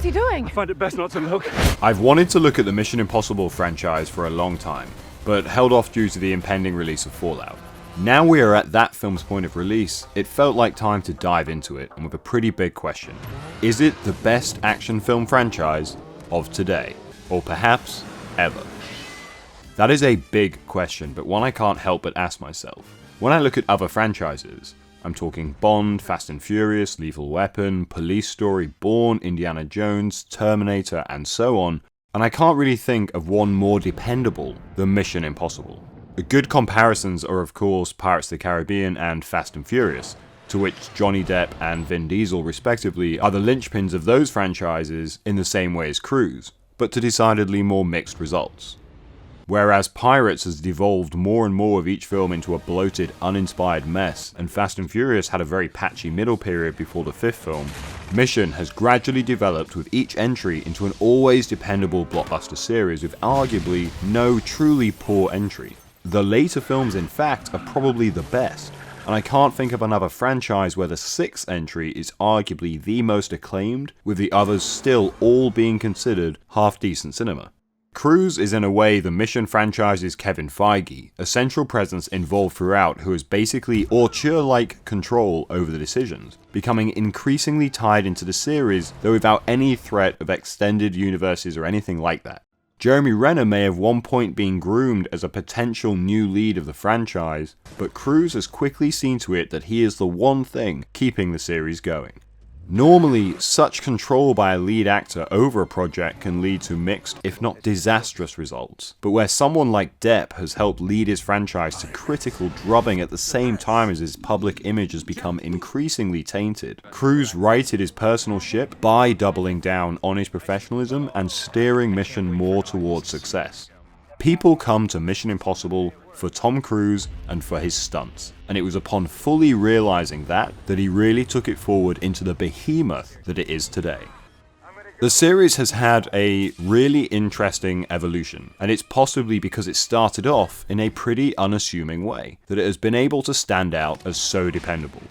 he doing? I find it best not to look. I've wanted to look at the Mission Impossible franchise for a long time, but held off due to the impending release of Fallout. Now we are at that film's point of release, it felt like time to dive into it, and with a pretty big question. Is it the best action film franchise of today? Or perhaps ever? That is a big question, but one I can't help but ask myself. When I look at other franchises, I'm talking Bond, Fast and Furious, Lethal Weapon, Police Story, Bourne, Indiana Jones, Terminator, and so on, and I can't really think of one more dependable than Mission Impossible. Good comparisons are of course Pirates of the Caribbean and Fast and Furious, to which Johnny Depp and Vin Diesel respectively are the linchpins of those franchises in the same way as Cruise, but to decidedly more mixed results. Whereas Pirates has devolved more and more of each film into a bloated, uninspired mess, and Fast and Furious had a very patchy middle period before the fifth film, Mission has gradually developed with each entry into an always dependable blockbuster series with arguably no truly poor entry. The later films in fact are probably the best, and I can't think of another franchise where the sixth entry is arguably the most acclaimed, with the others still all being considered half-decent cinema. Cruise is in a way the Mission franchise's Kevin Feige, a central presence involved throughout who has basically auteur-like control over the decisions, becoming increasingly tied into the series, though without any threat of extended universes or anything like that. Jeremy Renner may have one point been groomed as a potential new lead of the franchise, but Cruise has quickly seen to it that he is the one thing keeping the series going. Normally, such control by a lead actor over a project can lead to mixed, if not disastrous results, but where someone like Depp has helped lead his franchise to critical drubbing at the same time as his public image has become increasingly tainted, Cruise righted his personal ship by doubling down on his professionalism and steering Mission more towards success. People come to Mission Impossible for Tom Cruise and for his stunts, and it was upon fully realizing that he really took it forward into the behemoth that it is today. The series has had a really interesting evolution, and it's possibly because it started off in a pretty unassuming way that it has been able to stand out as so dependable.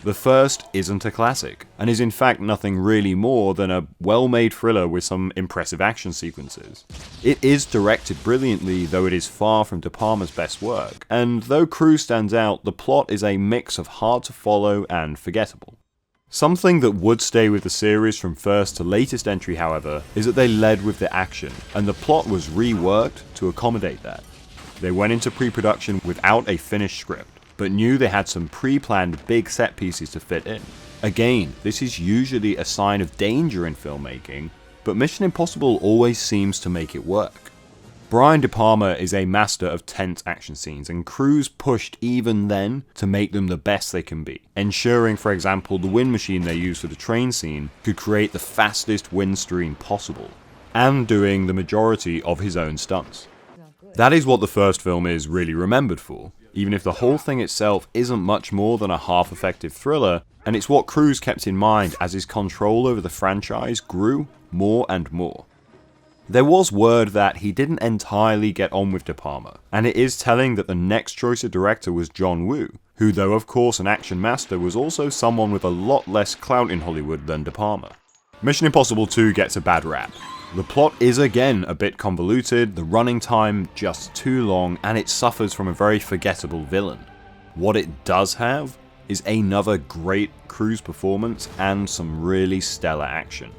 The first isn't a classic, and is in fact nothing really more than a well-made thriller with some impressive action sequences. It is directed brilliantly, though it is far from De Palma's best work, and though Cruise stands out, the plot is a mix of hard to follow and forgettable. Something that would stay with the series from first to latest entry, however, is that they led with the action, and the plot was reworked to accommodate that. They went into pre-production without a finished script, but knew they had some pre-planned big set pieces to fit in. Again, this is usually a sign of danger in filmmaking, but Mission Impossible always seems to make it work. Brian De Palma is a master of tense action scenes, and Cruise pushed even then to make them the best they can be, ensuring, for example, the wind machine they used for the train scene could create the fastest wind stream possible, and doing the majority of his own stunts. That is what the first film is really remembered for, even if the whole thing itself isn't much more than a half-effective thriller, and it's what Cruise kept in mind as his control over the franchise grew more and more. There was word that he didn't entirely get on with De Palma, and it is telling that the next choice of director was John Woo, who, though of course an action master, was also someone with a lot less clout in Hollywood than De Palma. Mission Impossible 2 gets a bad rap. The plot is again a bit convoluted, the running time just too long, and it suffers from a very forgettable villain. What it does have is another great Cruise performance and some really stellar action.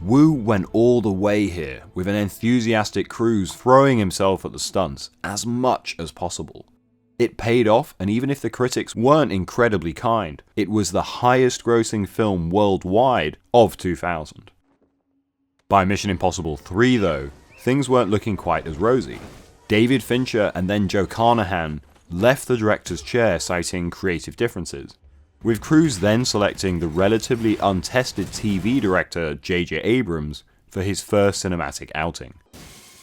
Woo went all the way here, with an enthusiastic Cruise throwing himself at the stunts as much as possible. It paid off, and even if the critics weren't incredibly kind, it was the highest grossing film worldwide of 2000. By Mission Impossible 3 though, things weren't looking quite as rosy. David Fincher and then Joe Carnahan left the director's chair citing creative differences, with Cruise then selecting the relatively untested TV director J.J. Abrams for his first cinematic outing.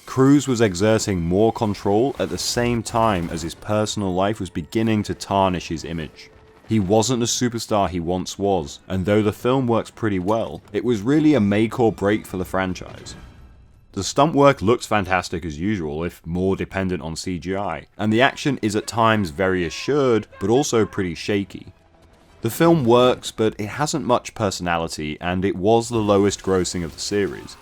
Cruise was exerting more control at the same time as his personal life was beginning to tarnish his image. He wasn't the superstar he once was, and though the film works pretty well, it was really a make or break for the franchise. The stunt work looks fantastic as usual, if more dependent on CGI, and the action is at times very assured, but also pretty shaky. The film works, but it hasn't much personality, and it was the lowest grossing of the series.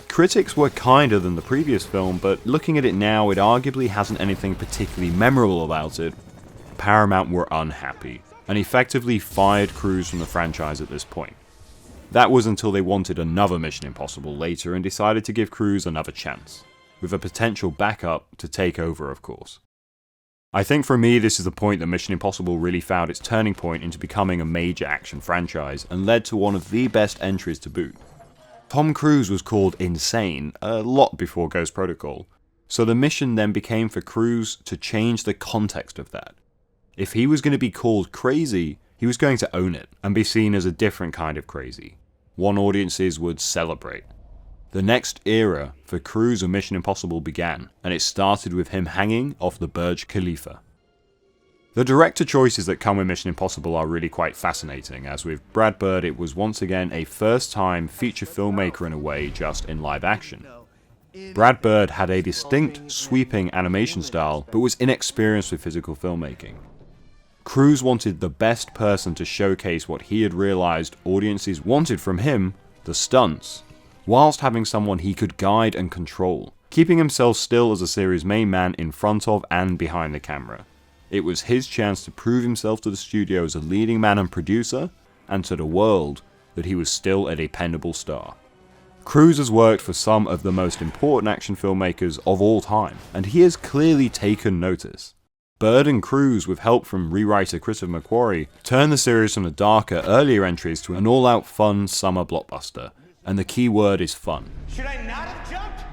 Critics were kinder than the previous film, but looking at it now, it arguably hasn't anything particularly memorable about it. Paramount were unhappy, and effectively fired Cruise from the franchise at this point. That was until they wanted another Mission Impossible later and decided to give Cruise another chance, with a potential backup to take over, of course. I think for me this is the point that Mission Impossible really found its turning point into becoming a major action franchise and led to one of the best entries to boot. Tom Cruise was called insane a lot before Ghost Protocol, so the mission then became for Cruise to change the context of that. If he was going to be called crazy, he was going to own it and be seen as a different kind of crazy, one audiences would celebrate. The next era for Cruise and Mission Impossible began, and it started with him hanging off the Burj Khalifa. The director choices that come with Mission Impossible are really quite fascinating, as with Brad Bird it was once again a first-time feature filmmaker in a way, just in live action. Brad Bird had a distinct, sweeping animation style, but was inexperienced with physical filmmaking. Cruise wanted the best person to showcase what he had realized audiences wanted from him, the stunts, whilst having someone he could guide and control, keeping himself still as the series' main man in front of and behind the camera. It was his chance to prove himself to the studio as a leading man and producer, and to the world that he was still a dependable star. Cruise has worked for some of the most important action filmmakers of all time, and he has clearly taken notice. Bird and Cruise, with help from rewriter Christopher McQuarrie, turned the series from the darker, earlier entries to an all-out fun summer blockbuster, and the key word is fun. Should I not have jumped?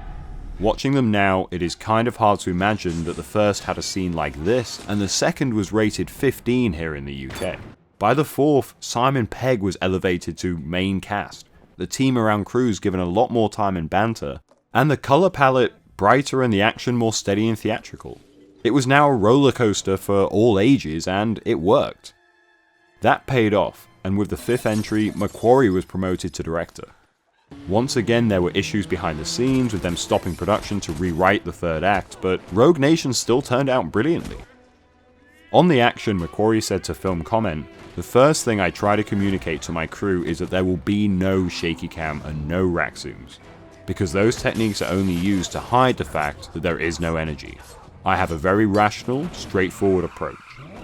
Watching them now, it is kind of hard to imagine that the first had a scene like this, and the second was rated 15 here in the UK. By the fourth, Simon Pegg was elevated to main cast, the team around Cruise given a lot more time and banter, and the colour palette brighter and the action more steady and theatrical. It was now a roller coaster for all ages, and it worked. That paid off, and with the fifth entry, McQuarrie was promoted to director. Once again there were issues behind the scenes with them stopping production to rewrite the third act, but Rogue Nation still turned out brilliantly. On the action, McQuarrie said to Film Comment, "The first thing I try to communicate to my crew is that there will be no shaky cam and no rack zooms, because those techniques are only used to hide the fact that there is no energy. I have a very rational, straightforward approach.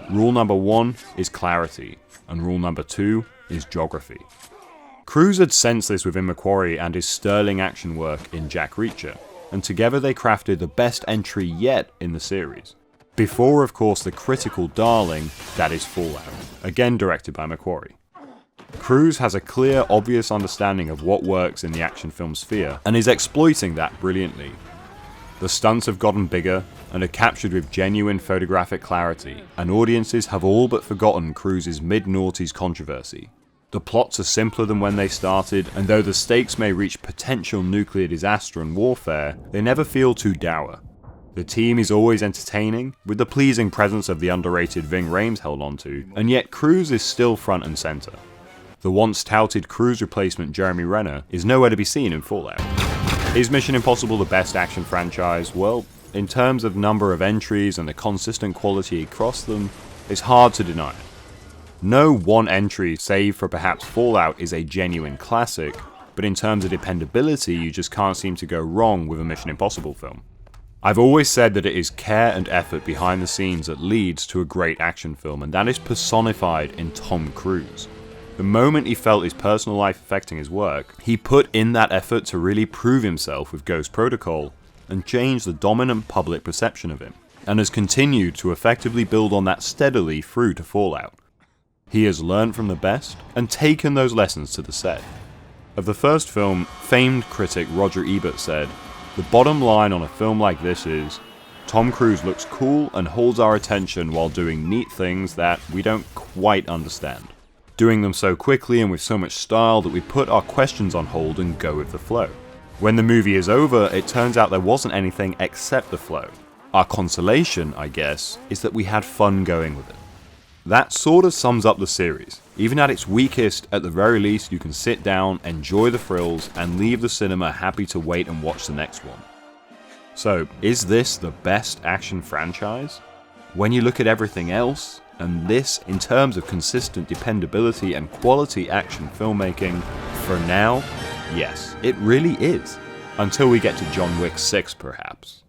Rule number 1 is clarity, and rule number 2 is geography." Cruise had sensed this within McQuarrie and his sterling action work in Jack Reacher, and together they crafted the best entry yet in the series. Before, of course, the critical darling, that is Fallout, again directed by McQuarrie. Cruise has a clear, obvious understanding of what works in the action film sphere, and is exploiting that brilliantly. The stunts have gotten bigger, and are captured with genuine photographic clarity, and audiences have all but forgotten Cruise's mid-noughties controversy. The plots are simpler than when they started, and though the stakes may reach potential nuclear disaster and warfare, they never feel too dour. The team is always entertaining, with the pleasing presence of the underrated Ving Rhames held onto, and yet Cruise is still front and centre. The once touted Cruise replacement Jeremy Renner is nowhere to be seen in Fallout. Is Mission Impossible the best action franchise? Well, in terms of number of entries and the consistent quality across them, it's hard to deny it. No one entry, save for perhaps Fallout, is a genuine classic, but in terms of dependability, you just can't seem to go wrong with a Mission Impossible film. I've always said that it is care and effort behind the scenes that leads to a great action film, and that is personified in Tom Cruise. The moment he felt his personal life affecting his work, he put in that effort to really prove himself with Ghost Protocol, and change the dominant public perception of him, and has continued to effectively build on that steadily through to Fallout. He has learned from the best, and taken those lessons to the set. Of the first film, famed critic Roger Ebert said, "The bottom line on a film like this is, Tom Cruise looks cool and holds our attention while doing neat things that we don't quite understand. Doing them so quickly and with so much style that we put our questions on hold and go with the flow. When the movie is over, it turns out there wasn't anything except the flow. Our consolation, I guess, is that we had fun going with it." That sort of sums up the series. Even at its weakest, at the very least you can sit down, enjoy the thrills, and leave the cinema happy to wait and watch the next one. So, is this the best action franchise? When you look at everything else, And this, in terms of consistent dependability and quality action filmmaking, for now, yes, it really is. Until we get to John Wick 6, perhaps.